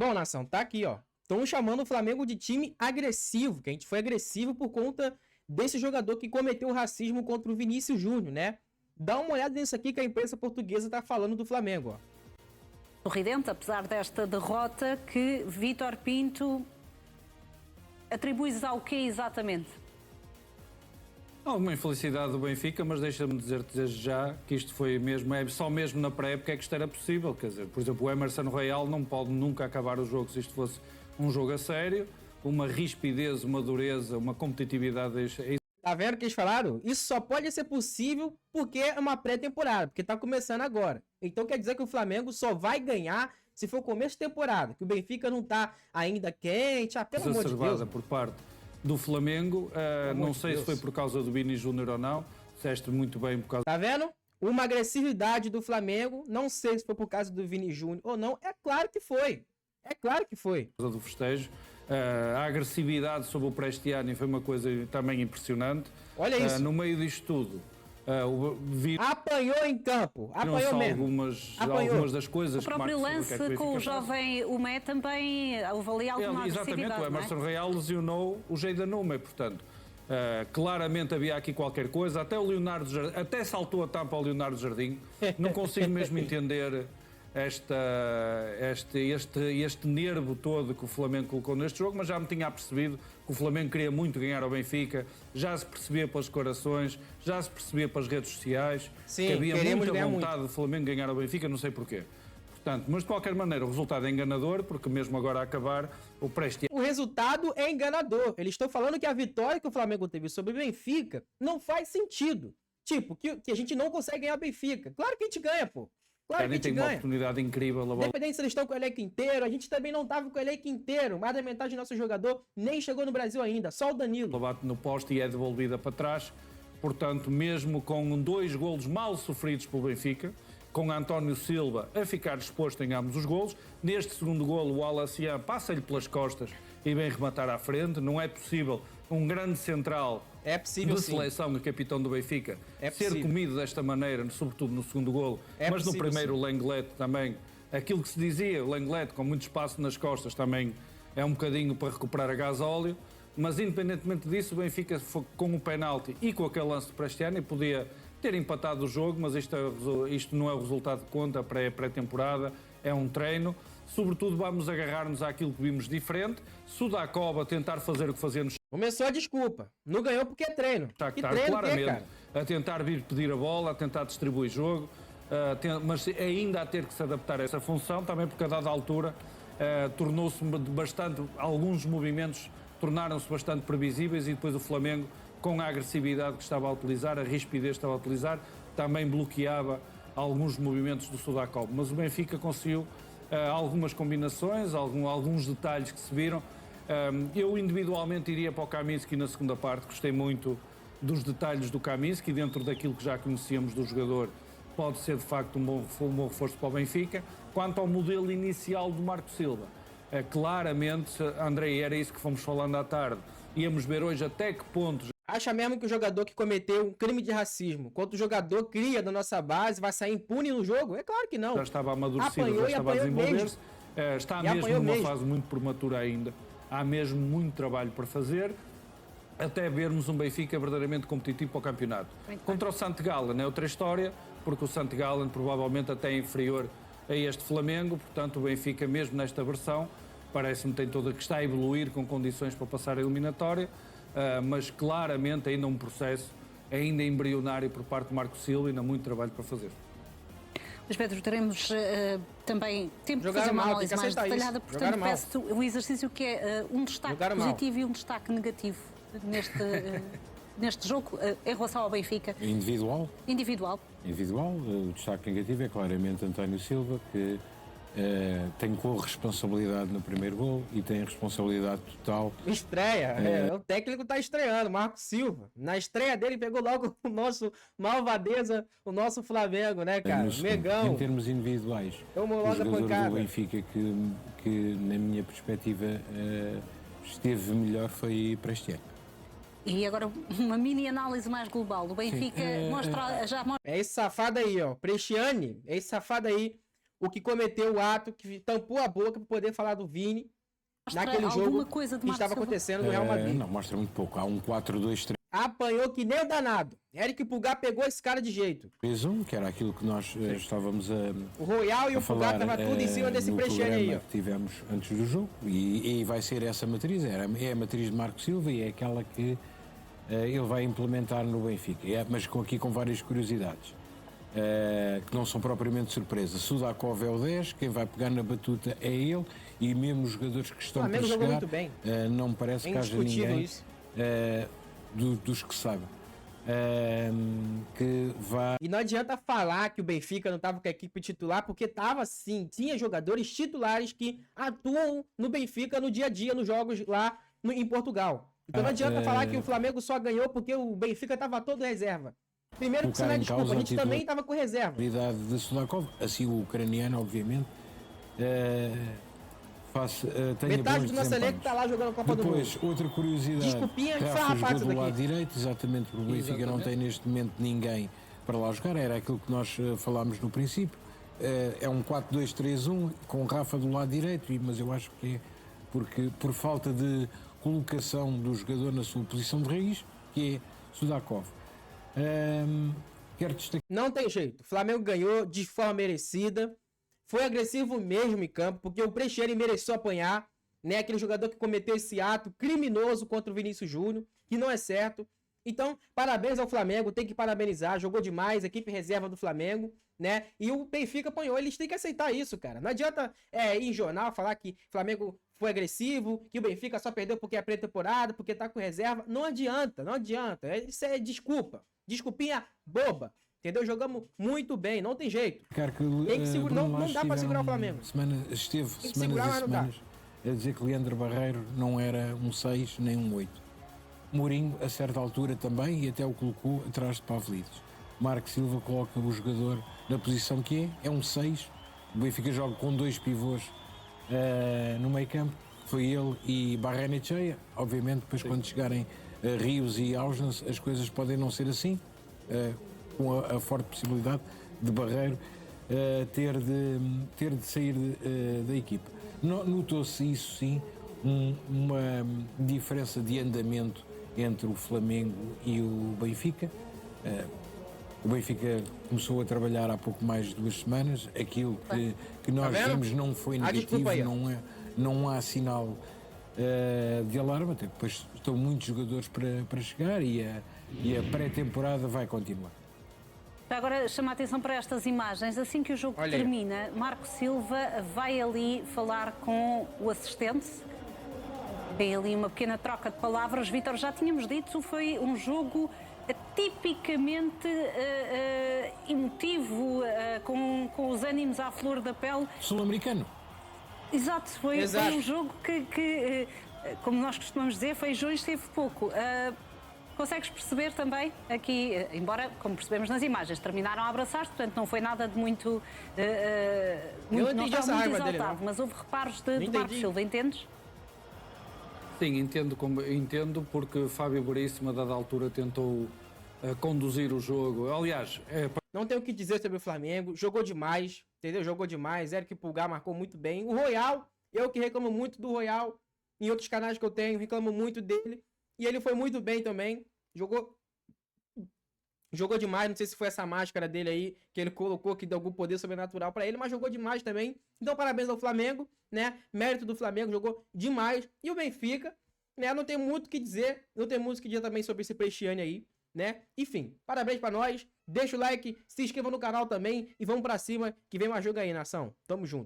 Bom, nação, tá aqui, ó. Estão chamando o Flamengo de time agressivo, que a gente foi agressivo por conta desse jogador que cometeu racismo contra o Vinícius Júnior, né? Dá uma olhada nisso aqui que a imprensa portuguesa tá falando do Flamengo, ó. Sorridente, apesar desta derrota, que Vítor Pinto atribuis ao quê exatamente? Alguma infelicidade do Benfica, mas deixa-me dizer-te desde já que isto foi mesmo, só mesmo na pré-época é que isto era possível. Quer dizer, por exemplo, o Emerson Royal não pode nunca acabar o jogo se isto fosse um jogo a sério. Uma rispidez, uma dureza, uma competitividade. Tá vendo o que eles falaram? Isso só pode ser possível porque é uma pré-temporada, porque tá começando agora. Então quer dizer que o Flamengo só vai ganhar se for começo de temporada, que o Benfica não tá ainda quente, pelo amor de Deus. Por parte do Flamengo, não sei se foi por causa do Vini Júnior ou não, disseste muito bem por causa... Tá vendo? Uma agressividade do Flamengo, não sei se foi por causa do Vini Júnior ou não, é claro que foi. É claro que foi. Por causa do festejo. A agressividade sobre o Prestiani foi uma coisa também impressionante. Olha isso. No meio disto tudo, apanhou em campo, apanhou mesmo. Algumas das coisas. O próprio lance com o jovem Umé também houve ali alguma agressividade. Exatamente, o Emerson Royal lesionou o Jeidan Umé, portanto, claramente havia aqui qualquer coisa. Até o Leonardo Jardim, até saltou a tampa ao Leonardo Jardim. Não consigo mesmo entender este nervo todo que o Flamengo colocou neste jogo, mas já me tinha apercebido que o Flamengo queria muito ganhar ao Benfica, já se percebia pelas declarações, já se percebia pelas redes sociais. Sim, que havia muita vontade muito do Flamengo ganhar ao Benfica, não sei porquê. Portanto, mas de qualquer maneira o resultado é enganador, porque mesmo agora a acabar o Prestiani... O resultado é enganador. Eles estão falando que a vitória que o Flamengo teve sobre o Benfica não faz sentido. Tipo, que a gente não consegue ganhar o Benfica. Claro que a gente ganha, pô. Claro que a gente tem ganha. Uma oportunidade incrível. Independente se eles estão com o elenco inteiro, a gente também não estava com o elenco inteiro. Mais da metade do nosso jogador nem chegou no Brasil ainda, só o Danilo. Bate no poste e é devolvida para trás. Portanto, mesmo com 2 golos mal sofridos pelo Benfica, com António Silva a ficar exposto em ambos os golos, neste segundo golo o Alacian passa-lhe pelas costas e vem rematar à frente. Não é possível um grande central de seleção e capitão do Benfica ser comido desta maneira, sobretudo no segundo golo, mas no primeiro o Lenglet também, aquilo que se dizia, o Lenglet com muito espaço nas costas também é um bocadinho para recuperar a gasóleo, mas independentemente disso o Benfica com o penalti e com aquele lance de Prestiani podia ter empatado o jogo, mas isto não é o resultado que conta para a pré-temporada, é um treino. Sobretudo vamos agarrar-nos àquilo que vimos diferente. Sudakov a tentar fazer o que fazemos. Começou a desculpa. Não ganhou porque é treino. Está claramente a tentar vir pedir a bola, a tentar distribuir jogo, mas ainda a ter que se adaptar a essa função, também porque a dada altura tornou-se bastante, alguns movimentos tornaram-se bastante previsíveis e depois o Flamengo, com a agressividade que estava a utilizar, a rispidez que estava a utilizar, também bloqueava alguns movimentos do Sudakov. Mas o Benfica conseguiu algumas combinações, alguns detalhes que se viram. Eu individualmente iria para o Kaminski na segunda parte, gostei muito dos detalhes do Kaminski, dentro daquilo que já conhecíamos do jogador, pode ser de facto um bom reforço para o Benfica. Quanto ao modelo inicial do Marco Silva, claramente, André, era isso que fomos falando à tarde, íamos ver hoje até que ponto... Acha mesmo que o jogador que cometeu um crime de racismo contra o jogador cria da nossa base vai sair impune no jogo? É claro que não. Já estava amadurecido, já estava a desenvolver-se. Está mesmo numa fase muito prematura ainda. Há mesmo muito trabalho para fazer, até vermos um Benfica verdadeiramente competitivo para o campeonato. Contra o St. Gallen é outra história, porque o St. Gallen provavelmente até é inferior a este Flamengo, portanto o Benfica mesmo nesta versão parece-me que está a evoluir com condições para passar a eliminatória. Mas claramente ainda um processo ainda embrionário por parte de Marco Silva e ainda há muito trabalho para fazer. Mas Pedro, teremos também tempo de fazer uma análise mais detalhada, portanto peço-te o exercício que é um destaque positivo e um destaque negativo neste jogo em relação ao Benfica. Individual? Individual. O destaque negativo é claramente António Silva, que tem corresponsabilidade no primeiro gol e tem responsabilidade total. Estreia, o técnico está estreando, Marco Silva. Na estreia dele pegou logo o nosso malvadeza, o nosso Flamengo, né, cara? Megão. Em termos individuais, o jogador do Benfica que na minha perspectiva esteve melhor foi Prestiani. E agora uma mini análise mais global. O Benfica mostra. É esse safado aí, ó. Prestiani, é esse safado aí. o que cometeu o ato, que tampou a boca para poder falar do Vini naquele jogo que estava acontecendo no Real Madrid. Não, mostra muito pouco. Há um 4-2-3. Apanhou que nem o danado. Eric Pulgar pegou esse cara de jeito. 3-1, que era aquilo que nós estávamos a O Royal e o Pulgar estavam tudo em cima desse Prestiani aí. Que tivemos antes do jogo. E vai ser essa matriz. É a matriz de Marco Silva e é aquela que ele vai implementar no Benfica. Mas aqui com várias curiosidades. Que não são propriamente surpresa. Sudakov é o 10, quem vai pegar na batuta é ele, e mesmo os jogadores que estão para chegar, muito bem. não me parece que haja ninguém dos que sabem que vai... E não adianta falar que o Benfica não estava com a equipe titular, porque estava sim, tinha jogadores titulares que atuam no Benfica no dia a dia, nos jogos lá em Portugal. Então não adianta falar que o Flamengo só ganhou porque o Benfica estava todo reserva. Primeiro que você não é desculpa, a gente também estava com reserva. A de Sudakov, assim o ucraniano, obviamente, metade do nosso elenco está lá jogando a Copa do Mundo. Depois, outra curiosidade, desculpinha de jogou do lado direito, exatamente porque o Benfica não tem neste momento ninguém para lá jogar, era aquilo que nós falámos no princípio. É um 4-2-3-1 com Rafa do lado direito, mas eu acho que é porque por falta de colocação do jogador na sua posição de raiz, que é Sudakov. Não tem jeito, o Flamengo ganhou de forma merecida, foi agressivo mesmo em campo, porque o Prestiani mereceu apanhar, né? Aquele jogador que cometeu esse ato criminoso contra o Vinícius Júnior, que não é certo. Então, parabéns ao Flamengo, tem que parabenizar, jogou demais, equipe reserva do Flamengo, né? E o Benfica apanhou, eles têm que aceitar isso, cara. Não adianta ir em jornal falar que o Flamengo foi agressivo, que o Benfica só perdeu porque é pré-temporada, porque tá com reserva. Não adianta, não adianta. Isso é desculpa. Desculpinha boba. Entendeu? Jogamos muito bem, não tem jeito. Tem que segurar, não dá para segurar o Flamengo. Esteve semanas e semanas a dizer que Leandro Barreiro não era um 6 nem um 8. Mourinho, a certa altura também, e até o colocou atrás de Pavlidis. Marco Silva coloca o jogador na posição que é um 6. O Benfica joga com 2 pivôs no meio campo. Foi ele e Barrenetxeia. Obviamente, depois quando chegarem Rios e Ausnes, as coisas podem não ser assim. Com a forte possibilidade de Barreiro ter de sair da equipa. Notou-se isso sim, uma diferença de andamento entre o Flamengo e o Benfica. O Benfica começou a trabalhar há pouco mais de 2 semanas, aquilo que nós vimos não foi negativo, não há sinal de alarme, até depois estão muitos jogadores para chegar e a pré-temporada vai continuar. Agora chama a atenção para estas imagens. Assim que o jogo termina, Marco Silva vai ali falar com o assistente. Vem ali uma pequena troca de palavras. Vítor, já tínhamos dito, foi um jogo tipicamente emotivo, com os ânimos à flor da pele. Sul-americano. Exato, foi um jogo que, como nós costumamos dizer, feijões esteve pouco. Consegues perceber também aqui, embora, como percebemos nas imagens, terminaram a abraçar-se, portanto não foi nada de muito, não estava muito exaltado, mas houve reparos de Marco Silva, entendes? Sim, entendo porque Fábio Veríssimo, a dada altura, tentou conduzir o jogo. Aliás, não tenho o que dizer sobre o Flamengo, jogou demais, entendeu? Jogou demais, Eric Pulgar marcou muito bem. O Royal, eu que reclamo muito do Royal, em outros canais que eu tenho, reclamo muito dele. E ele foi muito bem também. Jogou demais. Não sei se foi essa máscara dele aí que ele colocou, que deu algum poder sobrenatural pra ele, mas jogou demais também. Então, parabéns ao Flamengo, né? Mérito do Flamengo, jogou demais. E o Benfica, né? Não tem muito o que dizer. Não tem muito o que dizer também sobre esse Prestiani aí, né? Enfim, parabéns pra nós. Deixa o like, se inscreva no canal também e vamos pra cima que vem mais jogo aí, nação. Tamo junto.